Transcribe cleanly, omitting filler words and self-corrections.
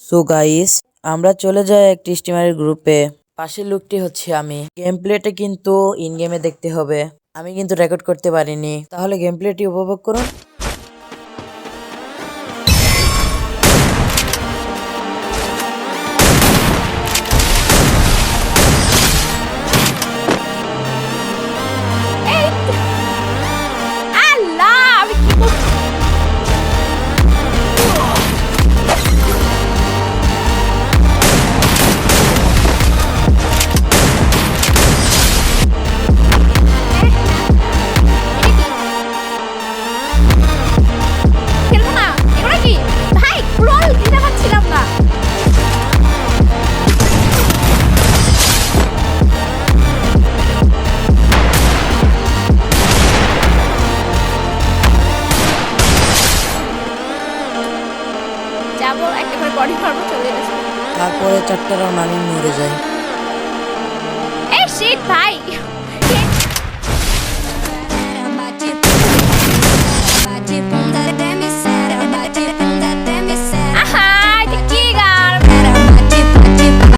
So guys, আমরা চলে যাই একটি স্টিমারের গ্রুপে। পাশের লোকটি হচ্ছে আমি। গেম প্লেটা কিন্তু ইন গেমে দেখতে হবে, আমি কিন্তু রেকর্ড করতে পারিনি। তাহলে গেম প্লেটি উপভোগ করুন। খেলবো না এগুলো কি ভাই রোল দিতে পারছিলাম না। যাবো একটা করে বডি ফার্মে চলে আসবো। তারপরে 4টা রাউন্ড আমি মরে যাই।